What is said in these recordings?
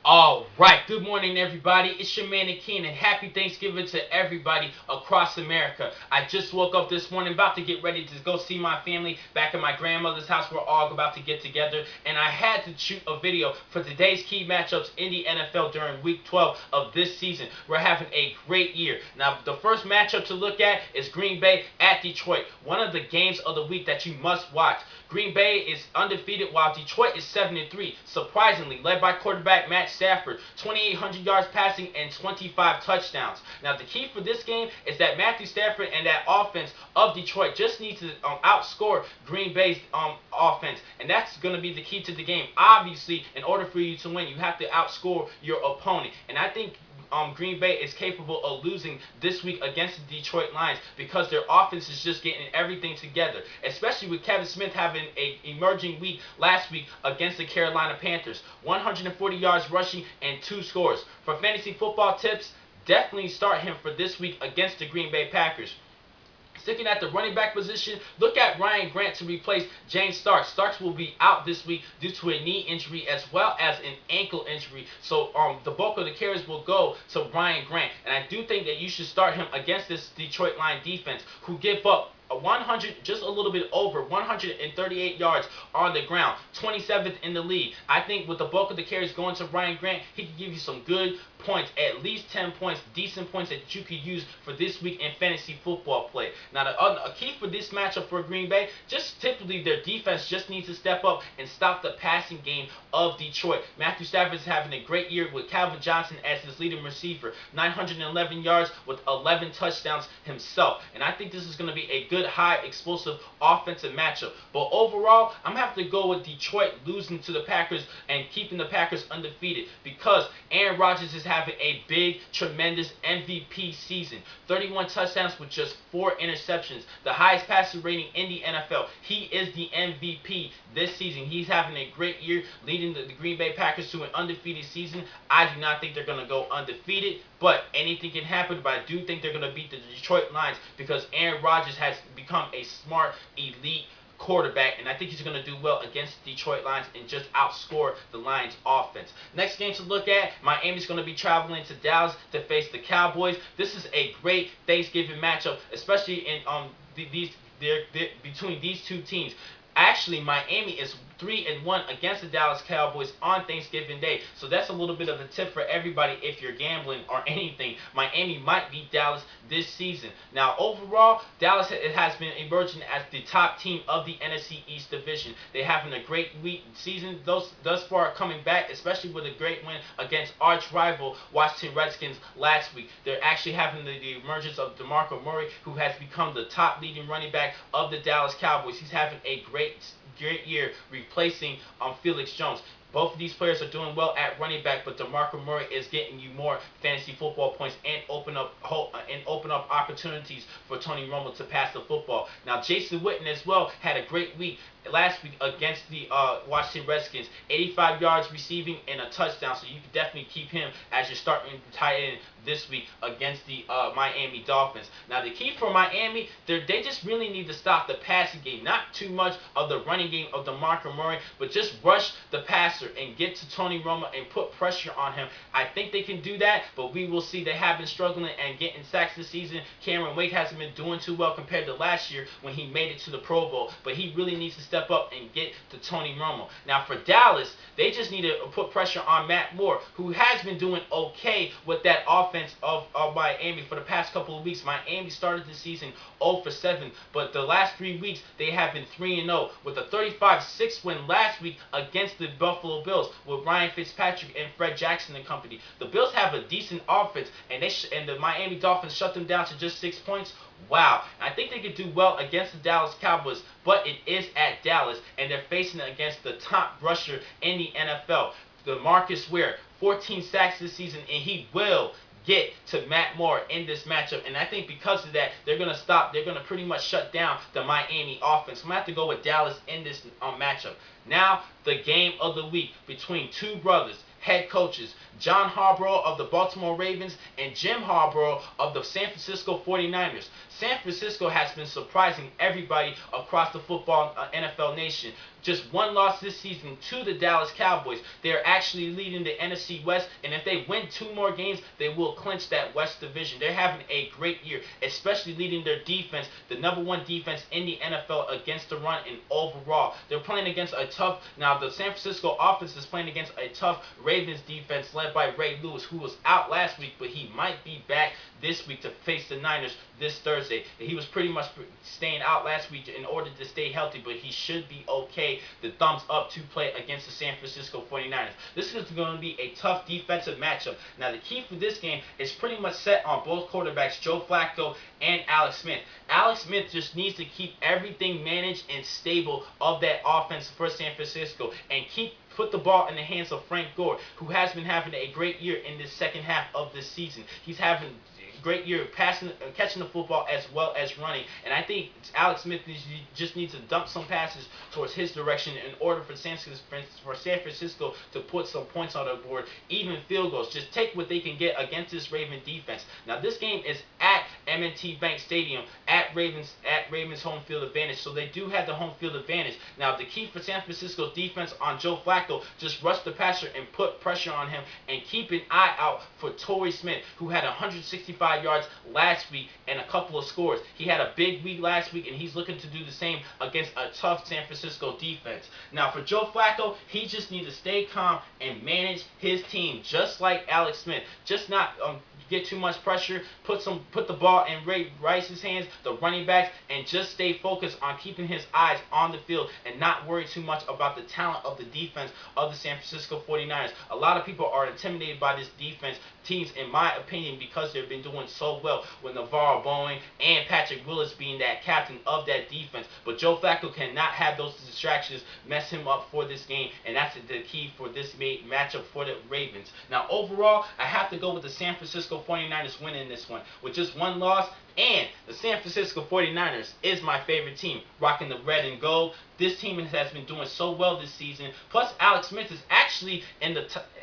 Alright, good morning everybody. It's your man Akeem and happy Thanksgiving to everybody across America. I just woke up this morning about to get ready to go see my family back at my grandmother's house. We're all about to get together and I had to shoot a video for today's key matchups in the NFL during week 12 of this season. We're having a great year. Now the first matchup to look at is Green Bay at Detroit. One of the games of the week that you must watch. Green Bay is undefeated while Detroit is 7-3. Surprisingly, led by quarterback Matt Stafford, 2,800 yards passing and 25 touchdowns. Now, the key for this game is that Matthew Stafford and that offense of Detroit just need to outscore Green Bay's offense, and that's going to be the key to the game. Obviously, in order for you to win, you have to outscore your opponent, and I think Green Bay is capable of losing this week against the Detroit Lions because their offense is just getting everything together, especially with Kevin Smith having an emerging week last week against the Carolina Panthers. 140 yards rushing and 2 scores. For fantasy football tips, definitely start him for this week against the Green Bay Packers. Sticking at the running back position, look at Ryan Grant to replace James Starks. Starks will be out this week due to a knee injury as well as an ankle injury. So the bulk of the carries will go to Ryan Grant. And I do think that you should start him against this Detroit Lions defense who give up 100, just a little bit over 138 yards on the ground, 27th in the league. I think with the bulk of the carries going to Ryan Grant, he can give you some good points, at least 10 points, decent points that you could use for this week in fantasy football play. Now, a key for this matchup for Green Bay, just typically their defense just needs to step up and stop the passing game of Detroit. Matthew Stafford is having a great year with Calvin Johnson as his leading receiver, 911 yards with 11 touchdowns himself. And I think this is going to be a good high explosive offensive matchup. But overall, I'm going to have to go with Detroit losing to the Packers and keeping the Packers undefeated because Aaron Rodgers is having a big, tremendous MVP season. 31 touchdowns with just 4 interceptions. The highest passer rating in the NFL. He is the MVP this season. He's having a great year leading the Green Bay Packers to an undefeated season. I do not think they're going to go undefeated, but anything can happen. But I do think they're going to beat the Detroit Lions because Aaron Rodgers has become a smart, elite quarterback, and I think he's going to do well against the Detroit Lions and just outscore the Lions offense. Next game to look at, Miami's going to be traveling to Dallas to face the Cowboys. This is a great Thanksgiving matchup, especially in between these two teams. Actually, Miami is 3-1 against the Dallas Cowboys on Thanksgiving Day. So that's a little bit of a tip for everybody if you're gambling or anything. Miami might beat Dallas this season. Now, overall, Dallas has been emerging as the top team of the NFC East Division. They're having a great season thus far coming back, especially with a great win against arch rival Washington Redskins last week. They're actually having the emergence of DeMarco Murray, who has become the top leading running back of the Dallas Cowboys. He's having a great year replacing Felix Jones. Both of these players are doing well at running back, but DeMarco Murray is getting you more fantasy football points and open up opportunities for Tony Romo to pass the football. Now, Jason Witten as well had a great week last week against the Washington Redskins. 85 yards receiving and a touchdown, so you can definitely keep him as your starting tight end this week against the Miami Dolphins. Now, the key for Miami, they just really need to stop the passing game. Not too much of the running game of DeMarco Murray, but just rush the passer and get to Tony Romo and put pressure on him. I think they can do that, but we will see. They have been struggling and getting sacks this season. Cameron Wake hasn't been doing too well compared to last year when he made it to the Pro Bowl, but he really needs to step up and get to Tony Romo. Now, for Dallas, they just need to put pressure on Matt Moore, who has been doing okay with that offense of Miami for the past couple of weeks. Miami started the season 0-7, but the last 3 weeks they have been 3-0 with a 35-6 win last week against the Buffalo Bills with Ryan Fitzpatrick and Fred Jackson and company. The Bills have a decent offense, and the Miami Dolphins shut them down to just 6 points. Wow, I think they could do well against the Dallas Cowboys, but it is at Dallas, and they're facing it against the top rusher in the NFL, DeMarcus Ware, 14 sacks this season, and he will get to Matt Moore in this matchup. And I think because of that, they're going to pretty much shut down the Miami offense. I'm going to have to go with Dallas in this matchup. Now, the game of the week between two brothers, head coaches, John Harbaugh of the Baltimore Ravens and Jim Harbaugh of the San Francisco 49ers. San Francisco has been surprising everybody across the football NFL nation. Just one loss this season to the Dallas Cowboys. They're actually leading the NFC West, and if they win 2 more games, they will clinch that West division. They're having a great year, especially leading their defense, the #1 defense in the NFL against the run and overall. They're playing against a tough, now the San Francisco offense is playing against a tough Ravens defense led by Ray Lewis, who was out last week, but he might be back this week to face the Niners this Thursday. He was pretty much staying out last week in order to stay healthy, but he should be okay. The thumbs up to play against the San Francisco 49ers. This is going to be a tough defensive matchup. Now, the key for this game is pretty much set on both quarterbacks, Joe Flacco and Alex Smith. Alex Smith just needs to keep everything managed and stable of that offense for San Francisco and put the ball in the hands of Frank Gore, who has been having a great year in this second half of this season. He's having great year passing, catching the football as well as running, and I think Alex Smith just needs to dump some passes towards his direction in order for San Francisco to put some points on the board, even field goals. Just take what they can get against this Raven defense. Now this game is at M&T Bank Stadium at Ravens home field advantage, so they do have the home field advantage. Now the key for San Francisco's defense on Joe Flacco, just rush the passer and put pressure on him, and keep an eye out for Torrey Smith, who had 165 yards last week and a couple of scores. He had a big week last week, and he's looking to do the same against a tough San Francisco defense. Now for Joe Flacco, he just needs to stay calm and manage his team just like Alex Smith. Just not get too much pressure, put the ball in Ray Rice's hands, the running backs, and just stay focused on keeping his eyes on the field and not worry too much about the talent of the defense of the San Francisco 49ers. A lot of people are intimidated by this defense teams, in my opinion, because they've been doing so well with Navarro Bowling and Patrick Willis being that captain of that defense. But Joe Flacco cannot have those distractions mess him up for this game, and that's the key for this matchup for the Ravens. Now overall, I have to go with the San Francisco 49ers winning this one with just one loss, and the San Francisco 49ers is my favorite team, rocking the red and gold. This team has been doing so well this season. Plus, Alex Smith is actually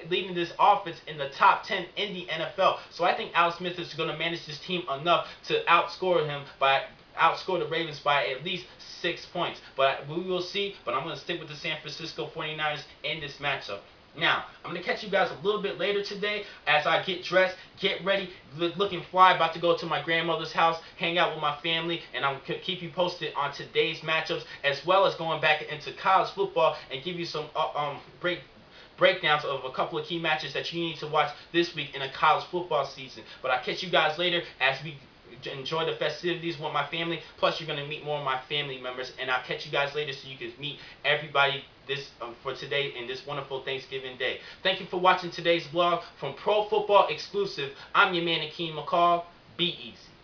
leading this offense in the top 10 in the NFL. So I think Alex Smith is going to manage this team enough to outscore the Ravens by at least 6 points. But we will see. But I'm going to stick with the San Francisco 49ers in this matchup. Now, I'm going to catch you guys a little bit later today as I get dressed, get ready, looking fly, about to go to my grandmother's house, hang out with my family, and I'm going to keep you posted on today's matchups, as well as going back into college football and give you some breakdowns of a couple of key matches that you need to watch this week in a college football season. But I'll catch you guys later as we enjoy the festivities with my family. Plus, you're going to meet more of my family members, and I'll catch you guys later so you can meet everybody for today and this wonderful Thanksgiving day. Thank you for watching today's vlog from Pro Football Exclusive. I'm your man, Akeem McCall. Be easy.